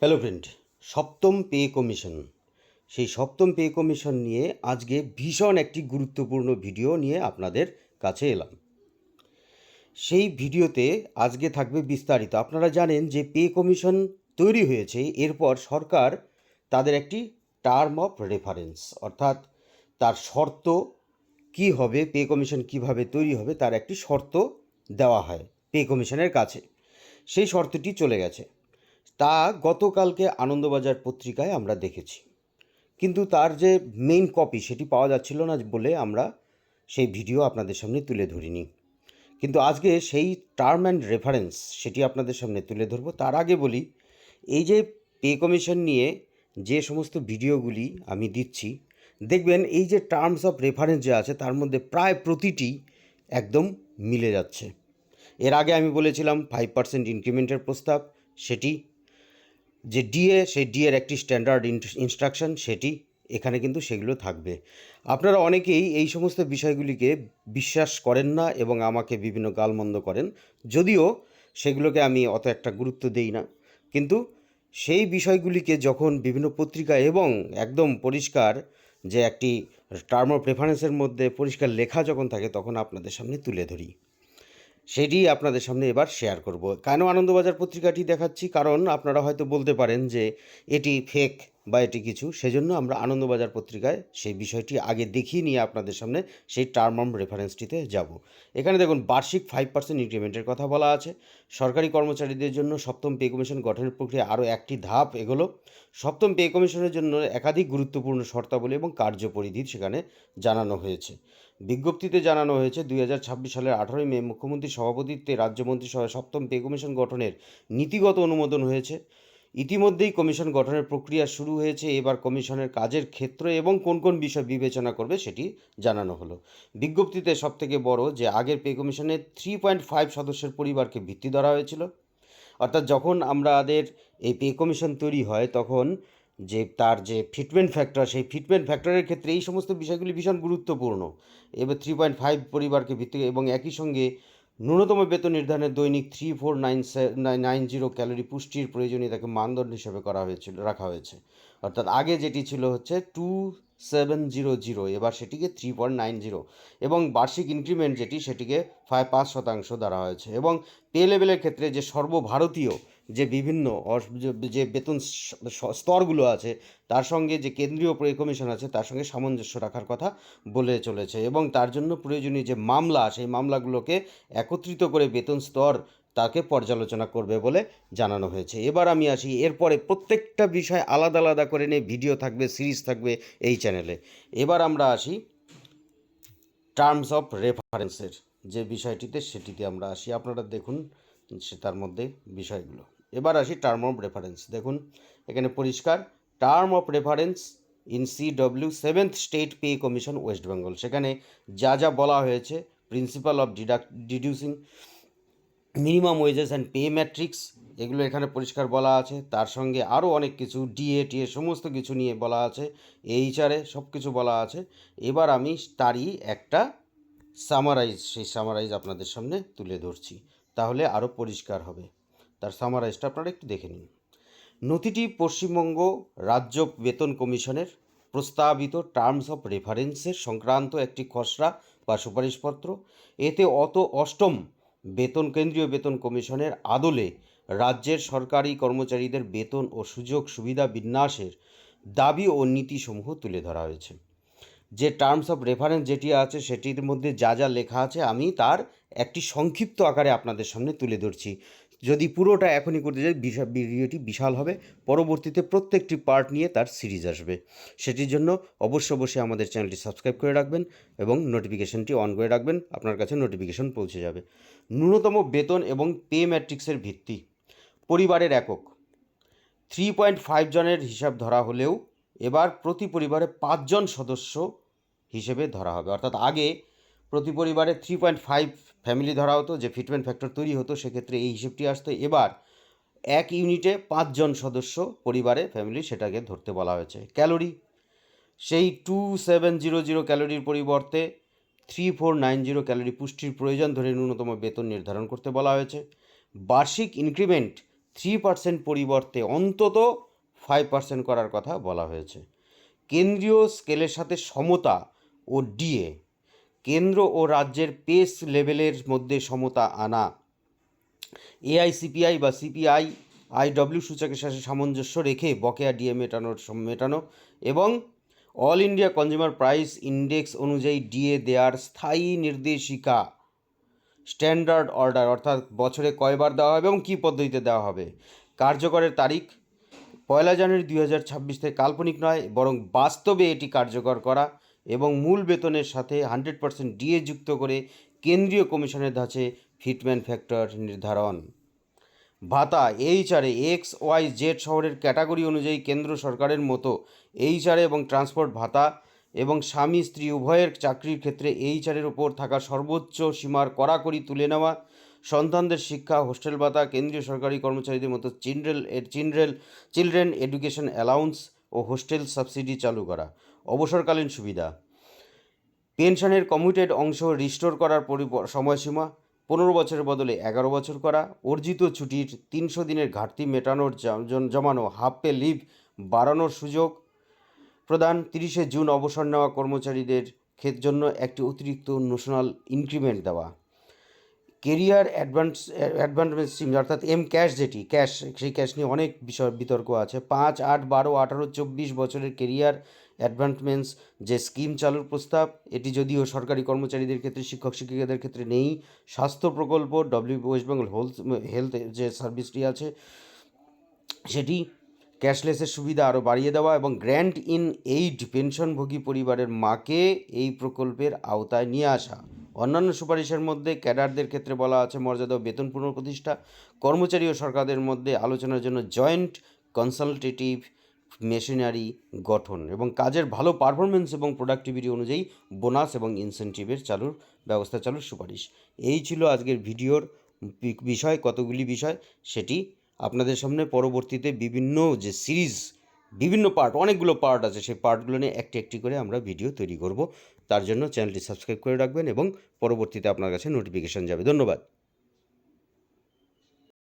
Hello friend, সপ্তম pay commission. সেই সপ্তম পে কমিশন নিয়ে আজকে ভীষণ একটি গুরুত্বপূর্ণ ভিডিও নিয়ে আপনাদের কাছে এলাম। সেই ভিডিওতে আজকে থাকবে বিস্তারিত। আপনারা জানেন যে পে কমিশন তৈরি হয়েছে, এরপর সরকার তাদের একটি টার্ম অফ রেফারেন্স অর্থাৎ তার শর্ত কি হবে, পে কমিশন কিভাবে তৈরি হবে তার একটি শর্ত দেওয়া হয় পে কমিশনের কাছে। সেই শর্তটি চলে গেছে, তা গতকালকে আনন্দবাজার পত্রিকায় আমরা দেখেছি। কিন্তু তার যে মেইন কপি সেটি পাওয়া যাচ্ছিল না বলে আমরা সেই ভিডিও আপনাদের সামনে তুলে ধরিনি। কিন্তু আজকে সেই টার্ম অ্যান্ড রেফারেন্স সেটি আপনাদের সামনে তুলে ধরব। তার আগে বলি, এই যে পে কমিশন নিয়ে যে সমস্ত ভিডিওগুলি আমি দিচ্ছি, দেখবেন এই যে টার্মস অফ রেফারেন্স যে আছে তার মধ্যে প্রায় প্রতিটি একদম মিলে যাচ্ছে। এর আগে আমি বলেছিলাম 5% ইনক্রিমেন্টের প্রস্তাব, সেটি যে ডিএ, সেই ডিএর একটি স্ট্যান্ডার্ড ইনস্ট্রাকশন, সেটি এখানে কিন্তু সেগুলো থাকবে। আপনারা অনেকেই এই সমস্ত বিষয়গুলিকে বিশ্বাস করেন না এবং আমাকে বিভিন্ন গালমন্দ করেন, যদিও সেগুলোকে আমি অত একটা গুরুত্ব দেই না। কিন্তু সেই বিষয়গুলিকে যখন বিভিন্ন পত্রিকায় এবং একদম পরিষ্কার যে একটি টার্ম অফ রেফারেন্সের মধ্যে পরিষ্কার লেখা যখন থাকে, তখন আপনাদের সামনে তুলে ধরি। সেটি আপনাদের সামনে এবার শেয়ার করব। কেন আনন্দবাজার পত্রিকাটি দেখাচ্ছি? কারণ আপনারা হয়তো বলতে পারেন যে এটি ফেক বা এটি কিছু, সেজন্য আমরা আনন্দবাজার পত্রিকায় সেই বিষয়টি আগে দেখিয়ে নিয়ে আপনাদের সামনে সেই টার্ম অফ রেফারেন্সটিতে যাব। এখানে দেখুন, বার্ষিক 5% ইনক্রিমেন্টের কথা বলা আছে। সরকারি কর্মচারীদের জন্য সপ্তম পে কমিশন গঠনের প্রক্রিয়া আরও একটি ধাপ এগোলো। সপ্তম পে কমিশনের জন্য একাধিক গুরুত্বপূর্ণ শর্তাবলী এবং কার্যপরিধি সেখানে জানানো হয়েছে। বিজ্ঞপ্তিতে জানানো হয়েছে, 2026 সালের 18ই মে মুখ্যমন্ত্রীর সভাপতিত্বে রাজ্য মন্ত্রিসভায় সপ্তম পে কমিশন গঠনের নীতিগত অনুমোদন হয়েছে। ইতিমধ্যেই কমিশন গঠনের প্রক্রিয়া শুরু হয়েছে। এবার কমিশনের কাজের ক্ষেত্র এবং কোন কোন বিষয় বিবেচনা করবে সেটি জানানো হলো। বিজ্ঞপ্তিতে সবথেকে বড় যে আগের পে কমিশনে 3.5 সদস্যের পরিবারকে ভিত্তি ধরা হয়েছিল। অর্থাৎ যখন আমাদের এই পে কমিশন তৈরি হয়, তখন যে তার যে ফিটমেন্ট ফ্যাক্টর, সেই ফিটমেন্ট ফ্যাক্টরের ক্ষেত্রে এই সমস্ত বিষয়গুলি ভীষণ গুরুত্বপূর্ণ। এবার 3.5 পরিবারকে ভিত্তি এবং একই সঙ্গে ন্যূনতম বেতন নির্ধারণের দৈনিক 3490 ক্যালোরি পুষ্টির প্রয়োজনীয়তাকে মানদণ্ড হিসেবে রাখা হয়েছে। অর্থাৎ আগে যেটি ছিল হচ্ছে 2700, এবার সেটিকে 3.90, এবং বার্ষিক ইনক্রিমেন্ট যেটি সেটিকে 5% ধরা হয়েছে। এবং পে লেভেলের ক্ষেত্রে যে সর্বভারতীয় যে বিভিন্ন যে বেতন স্তরগুলো আছে, তার সঙ্গে যে কেন্দ্রীয় পে কমিশন আছে তার সঙ্গে সামঞ্জস্য রাখার কথা বলে চলেছে। এবং তার জন্য প্রয়োজনীয় যে মামলা, সেই মামলাগুলোকে একত্রিত করে বেতন স্তর তাকে পর্যালোচনা করবে বলে জানানো হয়েছে। এবার আমি আসি, এরপরে প্রত্যেকটা বিষয় আলাদা আলাদা করে নিয়ে ভিডিও থাকবে, সিরিজ থাকবে এই চ্যানেলে। এবার আমরা আসি টার্মস অফ রেফারেন্সের যে বিষয়টিতে, সেটিতে আমরা আসি। আপনারা দেখুন সে তার মধ্যে বিষয়গুলো। এবার আসি টার্ম অফ রেফারেন্স। দেখুন এখানে পরিষ্কার, term of reference in CW 7th state pay commission West Bengal. সেখানে যা যা বলা হয়েছে, principle of deducing minimum wages and pay matrix, এগুলো এখানে পরিষ্কার বলা আছে। তার সঙ্গে আরও অনেক কিছু, ডিএ সমস্ত কিছু নিয়ে বলা আছে, এইচআরে সব কিছু বলা আছে। এবার আমি তারই একটা সেই সামারাইজ আপনাদের সামনে তুলে ধরছি, তাহলে আরও পরিষ্কার হবে। তার সামারাইজটা আপনারা একটু দেখে নিন। নথিটি পশ্চিমবঙ্গ রাজ্য বেতন কমিশনের প্রস্তাবিত টার্মস অফ রেফারেন্সের সংক্রান্ত একটি খসড়া বা সুপারিশপত্র। এতে অষ্টম কেন্দ্রীয় বেতন কমিশনের আদলে রাজ্যের সরকারি কর্মচারীদের বেতন ও সুযোগ সুবিধা বিন্যাসের দাবি ও নীতিসমূহ তুলে ধরা হয়েছে। যে টার্মস অফ রেফারেন্স যেটি আছে সেটির মধ্যে যা যা লেখা আছে, আমি তার একটি সংক্ষিপ্ত আকারে আপনাদের সামনে তুলে ধরছি। যদি পুরোটা এখনই করতে যাই, ভিডিওটি বিশাল হবে। পরবর্তীতে প্রত্যেকটি পার্ট নিয়ে তার সিরিজ আসবে। সেটির জন্য অবশ্যই আমাদের চ্যানেলটি সাবস্ক্রাইব করে রাখবেন এবং নোটিফিকেশনটি অন করে রাখবেন, আপনার কাছে নোটিফিকেশন পৌঁছে যাবে। ন্যূনতম বেতন এবং পে ম্যাট্রিক্সের ভিত্তি। পরিবারের একক 3.5 জনের হিসাব ধরা হলেও এবার প্রতি পরিবারে 5 জন সদস্য হিসেবে ধরা হবে। অর্থাৎ আগে প্রতি পরিবারে 3.5 ফ্যামিলি ধরা হতো, যে ফিটমেন্ট ফ্যাক্টর তৈরি হতো, সেক্ষেত্রে এই হিসেবটি আসতো। এবার এক ইউনিটে 5 জন সদস্য পরিবারে ফ্যামিলি, সেটাকে ধরতে বলা হয়েছে। ক্যালোরি, সেই 2700 ক্যালোরির পরিবর্তে 3490 ক্যালোরি পুষ্টির প্রয়োজন ধরে ন্যূনতম বেতন নির্ধারণ করতে বলা হয়েছে। বার্ষিক ইনক্রিমেন্ট 3% পরিবর্তে অন্তত 5% করার কথা বলা হয়েছে। কেন্দ্রীয় স্কেলের সাথে সমতা ও ডিএ, কেন্দ্র ও রাজ্যের পেস লেভেলের মধ্যে সমতা আনা, এআইসিপিআই বা সিপিআই আইডব্লিউ সূচকের সাথে সামঞ্জস্য রেখে বকেয়া ডিএ মেটানো এবং all India consumer price index অনুযায়ী ডিএ দেওয়ার স্থায়ী নির্দেশিকা, স্ট্যান্ডার্ড অর্ডার, অর্থাৎ বছরে কয়বার দেওয়া হবে এবং কী পদ্ধতিতে দেওয়া হবে। কার্যকরের তারিখ 1 জানুয়ারি 2026 থেকে কাল্পনিক নয় বরং বাস্তবে এটি কার্যকর করা এবং মূল বেতনের সাথে 100% ডিএ যুক্ত করে কেন্দ্রীয় কমিশনের ধাঁচে ফিটমেন্ট ফ্যাক্টর নির্ধারণ। ভাতা এইচআরএ XYZ শহরের ক্যাটাগরি অনুযায়ী কেন্দ্র সরকারের মতো এইচআরএ এবং ট্রান্সপোর্ট ভাতা এবং স্বামী স্ত্রী উভয়ের চাকরির ক্ষেত্রে এইচআরের ওপর থাকা সর্বোচ্চ সীমার কড়াকড়ি তুলে নেওয়া। সন্তানদের শিক্ষা, হোস্টেল ভাতা, কেন্দ্রীয় সরকারি কর্মচারীদের মতো চিলড্রেন এডুকেশন অ্যালাউন্স ও হোস্টেল সাবসিডি চালু করা। অবসরকালীন সুবিধা, পেনশনের কমিউটেড অংশ রিস্টোর করার সময়সীমা 15 বছরের বদলে 11 বছর করা। অর্জিত ছুটির 300 দিনের ঘাটতি মেটানোর জমানো হাফ পে লিভ বাড়ানোর সুযোগ প্রদান। 30 জুন অবসর নেওয়া কর্মচারীদের জন্য একটি অতিরিক্ত ন্যাশনাল ইনক্রিমেন্ট দেওয়া। কেরিয়ার অ্যাডভান্সমেন্ট স্কিম অর্থাৎ ক্যাশ, যেটি ক্যাশ, সেই ক্যাশ নিয়ে অনেক বিষয় বিতর্ক আছে। 5, 8, 12, 18, 24 বছরের কেরিয়ার অ্যাডভান্সমেন্টস যে স্কিম চালুর প্রস্তাব, এটি যদিও সরকারি কর্মচারীদের ক্ষেত্রে, শিক্ষক শিক্ষিকাদের ক্ষেত্রে নেই। স্বাস্থ্য প্রকল্প, ওয়েস্ট বেঙ্গল হেলথ যে সার্ভিসটি আছে সেটি ক্যাশলেসের সুবিধা আরও বাড়িয়ে দেওয়া এবং গ্র্যান্ট ইন এইড পেনশনভোগী পরিবারের মাকে এই প্রকল্পের আওতায় নিয়ে আসা। অন্যান্য সুপারিশের মধ্যে ক্যাডারদের ক্ষেত্রে বলা আছে মর্যাদা ও বেতন পুনঃপ্রতিষ্ঠা, কর্মচারী ও সরকারদের মধ্যে আলোচনার জন্য জয়েন্ট কনসালটেটিভ মেশিনারি গঠন এবং কাজের ভালো পারফরমেন্স এবং প্রোডাক্টিভিটি অনুযায়ী বোনাস এবং ইনসেন্টিভের ব্যবস্থা চালুর সুপারিশ। এই ছিল আজকের ভিডিওর বিষয়, কতগুলি বিষয়, সেটি আপনাদের সামনে পরবর্তীতে বিভিন্ন যে সিরিজ, বিভিন্ন পার্ট, অনেকগুলো পার্ট আছে, সেই পার্টগুলো নিয়ে একটি একটি করে আমরা ভিডিও তৈরি করব। তার জন্য চ্যানেলটি সাবস্ক্রাইব করে রাখবেন এবং পরবর্তীতে আপনার কাছে নোটিফিকেশান যাবে। ধন্যবাদ।